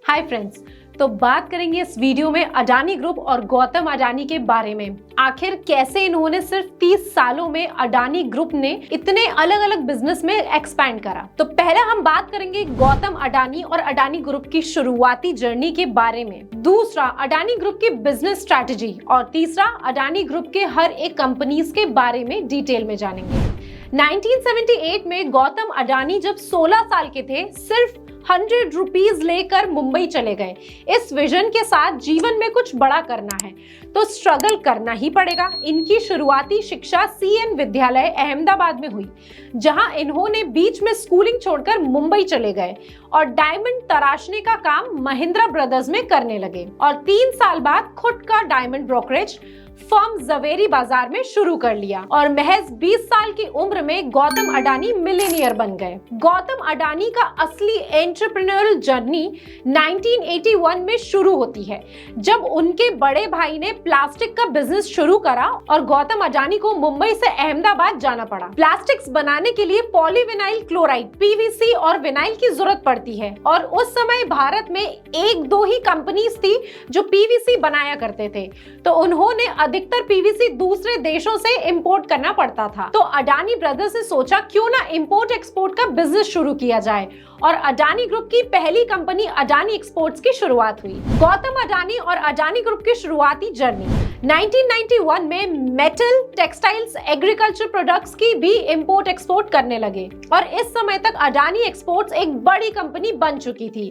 Hi friends, तो बात करेंगे इस वीडियो में अडानी ग्रुप और गौतम अडानी के बारे में। आखिर कैसे इन्होंने सिर्फ 30 सालों में अडानी ग्रुप ने इतने अलग अलग बिजनेस में एक्सपैंड करा। तो पहले हम बात करेंगे गौतम अडानी और अडानी ग्रुप की शुरुआती जर्नी के बारे में, दूसरा अडानी ग्रुप की बिजनेस स्ट्रैटेजी और तीसरा अडानी ग्रुप के हर एक कंपनीज के बारे में डिटेल में जानेंगे। 1978 में गौतम अडानी जब 16 साल के थे, सिर्फ 100 रुपीज लेकर मुंबई चले गए। इस विजन के साथ जीवन में कुछ बड़ा करना है तो स्ट्रगल करना ही पड़ेगा। इनकी शुरुआती शिक्षा CN विद्यालय अहमदाबाद में हुई, जहां इन्होंने बीच में स्कूलिंग छोड़कर मुंबई चले गए और डायमंड तराशने का काम महिंद्रा ब्रदर्स में करने लगे और 3 साल बाद खुद का डायमंड ब्रोकरेज फर्म जवेरी बाजार में शुरू कर लिया और महज 20 साल की उम्र में गौतम अडानी मिलियनियर बन गए। गौतम अडानी का असली एंटरप्रेन्योरल जर्नी 1981 में शुरू होती है, जब उनके बड़े भाई ने प्लास्टिक का बिजनेस शुरू करा और गौतम अडानी को मुंबई से अहमदाबाद जाना पड़ा। प्लास्टिक्स बनाने के लिए पॉलीविनाइल क्लोराइड PVC और विनाइल की जरूरत पड़ती है और उस समय भारत में 1-2 ही कंपनीज थी जो PVC बनाया करते थे, तो उन्होंने अधिकतर PVC दूसरे देशों से इंपोर्ट करना पड़ता था। तो अडानी ब्रदर्स ने सोचा क्यों ना इंपोर्ट एक्सपोर्ट का बिजनेस शुरू किया जाए और अडानी ग्रुप की पहली कंपनी अडानी एक्सपोर्ट्स की शुरुआत हुई। गौतम अडानी और अडानी ग्रुप की शुरुआती जर्नी 1991 में मेटल, टेक्सटाइल्स, एग्रीकल्चर प्रोडक्ट्स की भी इंपोर्ट एक्सपोर्ट करने लगे और इस समय तक अडानी एक्सपोर्ट्स एक बड़ी कंपनी बन चुकी थी।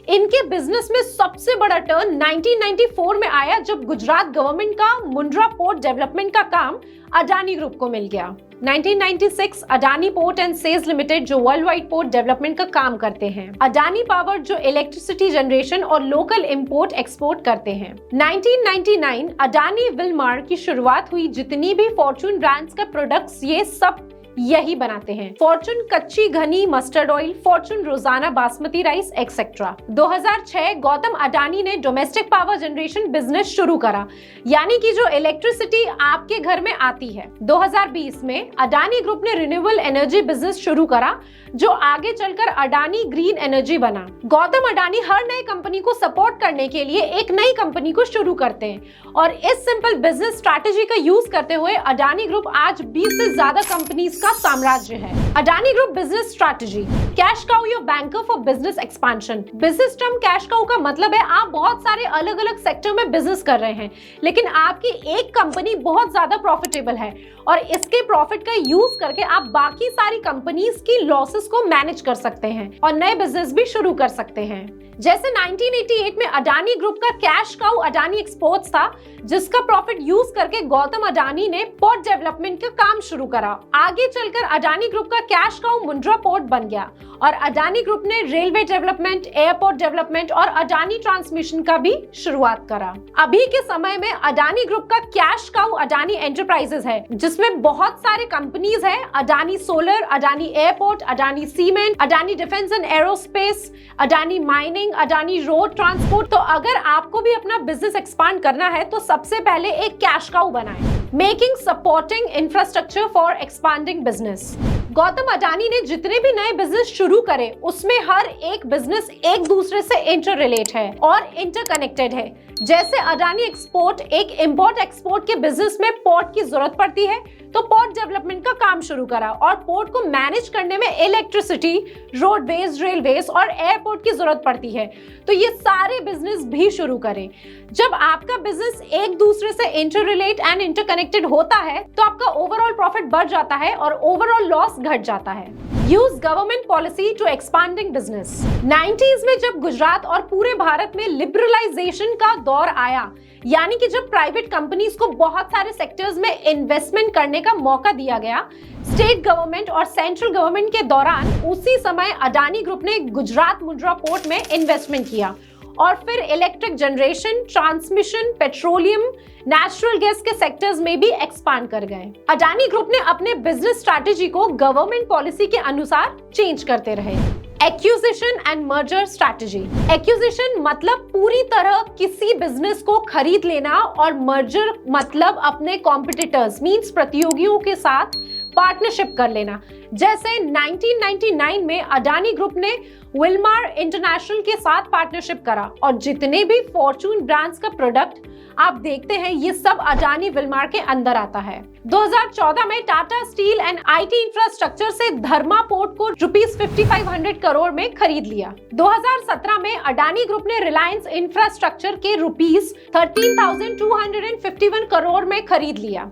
इनके बिजनेस में सबसे बड़ा टर्न 1994 में आया, जब गुजरात गवर्नमेंट का मुंद्रा पोर्ट डेवलपमेंट का काम अडानी ग्रुप को मिल गया। 1996 Adani port and sales limited जो वर्ल्ड वाइड पोर्ट डेवलपमेंट का काम करते हैं, अडानी पावर जो इलेक्ट्रिसिटी जनरेशन और लोकल इंपोर्ट एक्सपोर्ट करते हैं। 1999 अडानी विलमार की शुरुआत हुई। जितनी भी फॉर्चून ब्रांड्स का प्रोडक्ट्स ये सब यही बनाते हैं। फॉर्चून कच्ची घनी मस्टर्ड ऑयल, फॉर्चून रोजाना बासमती राइस एक्सेट्रा। 2006 गौतम अडानी ने डोमेस्टिक पावर जनरेशन बिजनेस शुरू करा, यानी कि जो इलेक्ट्रिसिटी आपके घर में आती है। 2020 में अडानी ग्रुप ने रिन्यूएबल एनर्जी बिजनेस शुरू करा, जो आगे चलकर अडानी ग्रीन एनर्जी बना। गौतम अडानी हर नई कंपनी को सपोर्ट करने के लिए एक नई कंपनी को शुरू करते हैं और इस सिंपल बिजनेस स्ट्रैटेजी का यूज करते हुए अडानी ग्रुप आज 20 से ज्यादा कंपनीज का साम्राज्य है। Adani group business strategy, cash cow your banker for business expansion. Business term cash cow का मतलब है आप बहुत सारे अलग अलग सेक्टर में बिजनेस कर रहे हैं, लेकिन आपकी एक कंपनी बहुत ज्यादा प्रॉफिटेबल है और इसके प्रॉफिट का यूज करके आप बाकी सारी कंपनीज की लॉसेस को मैनेज कर सकते हैं और नए बिजनेस भी शुरू कर सकते हैं। जैसे 1988 में अडानी ग्रुप का कैश काउ अडानी एक्सपोर्ट्स था, जिसका प्रॉफिट यूज करके गौतम अडानी ने पोर्ट डेवलपमेंट का काम शुरू करा। आगे चलकर अडानी ग्रुप का कैश काउ मुंद्रा पोर्ट बन गया और अडानी ग्रुप ने रेलवे डेवलपमेंट, एयरपोर्ट डेवलपमेंट और अडानी ट्रांसमिशन का भी शुरुआत करा। अभी के समय में अडानी ग्रुप का कैश काउ अडानी एंटरप्राइजेस है, जिसमें बहुत सारे कंपनीज है। Adani solar, Adani airport, Adani cement, Adani defence and aerospace, Adani mining, Adani road transport. तो अगर आपको भी अपना बिजनेस एक्सपांड करना है तो सबसे पहले एक कैश काउ बनाएं। Making supporting infrastructure for expanding business. Gautam Adani ने जितने भी नए बिजनेस शुरू करे, उसमें हर एक बिजनेस एक दूसरे से इंटर रिलेट है और इंटरकनेक्टेड है। जैसे अडानी एक्सपोर्ट एक इंपोर्ट एक्सपोर्ट के बिजनेस में पोर्ट की जरूरत पड़ती है, तो पोर्ट डेवलपमेंट का काम शुरू करा और पोर्ट को मैनेज करने में इलेक्ट्रिसिटी, रोडवेज, रेलवेज और एयरपोर्ट की जरूरत पड़ती है, तो ये सारे बिजनेस भी शुरू करें। जब आपका बिजनेस एक दूसरे से इंटर रिलेट एंड इंटरकनेक्टेड होता है, तो आपका ओवरऑल प्रॉफिट बढ़ जाता है और ओवरऑल लॉस घट जाता है। Use government policy to expanding business. 90s में जब गुजरात और पूरे भारत में लिबरलाइजेशन का दौर आया, यानी कि जब प्राइवेट कंपनीज को बहुत सारे सेक्टर्स में इन्वेस्टमेंट करने का मौका दिया गया, स्टेट गवर्नमेंट और सेंट्रल गवर्नमेंट के दौरान, उसी समय अडानी ग्रुप ने गुजरात मुंद्रा पोर्ट में इन्वेस्टमेंट किया और फिर electric generation, transmission, petroleum, natural gas के सेक्टर्स में भी एक्सपांड कर गए। अडानी ग्रुप ने अपने बिजनेस स्ट्रैटेजी को गवर्नमेंट पॉलिसी के अनुसार चेंज करते रहे। Acquisition and merger strategy. Acquisition मतलब पूरी तरह किसी बिजनेस को खरीद लेना और मर्जर मतलब अपने कॉम्पिटिटर्स मींस प्रतियोगियों के साथ पार्टनरशिप कर लेना। जैसे 1999 में अडानी ग्रुप ने विलमार इंटरनेशनल के साथ पार्टनरशिप करा और जितने भी फॉर्चून ब्रांड्स का प्रोडक्ट आप देखते हैं ये सब अडानी विलमार के अंदर आता है। 2014 में Tata steel and IT infrastructure से धर्मा पोर्ट को ₹5500 करोड़ में खरीद लिया। 2017 में अडानी ग्रुप ने रिलायंस इंफ्रास्ट्रक्चर के ₹13,251 करोड़ में खरीद लिया।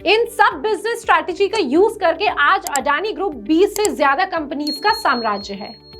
इन सब बिजनेस स्ट्रैटेजी का यूज करके आज अडानी ग्रुप 20 से ज्यादा कंपनीज का साम्राज्य है।